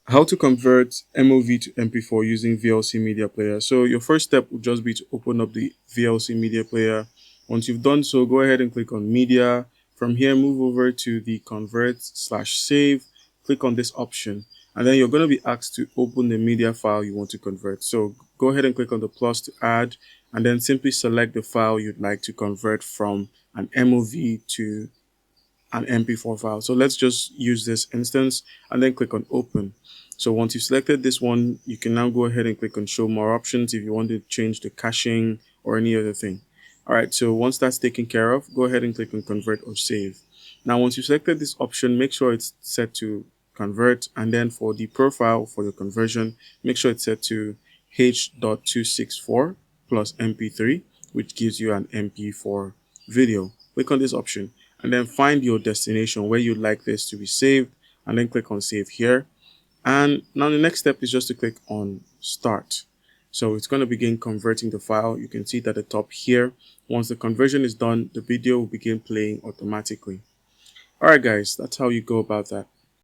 How to convert MOV to MP4 using VLC Media Player. So your first step will just be to open up the VLC Media Player. Once you've done so, go ahead and click on Media. From here, move over to the Convert/Save. Click on this option, and then you're going to be asked to open the media file you want to convert. So go ahead and click on the plus to add, and then simply select the file you'd like to convert from an MOV to an MP4 file. So let's just use this instance and then click on open. So once you've selected this one, you can now go ahead and click on show more options if you want to change the caching or any other thing. All right, so once that's taken care of, go ahead and click on convert or save. Now, once you selected this option, make sure it's set to convert. And then for the profile for the conversion, make sure it's set to H.264 plus MP3, which gives you an MP4 video. Click on this option and then find your destination where you'd like this to be saved, and then click on save here. And now the next step is just to click on start. So it's going to begin converting the file. You can see it at the top here. Once the conversion is done, the video will begin playing automatically. All right, guys, that's how you go about that.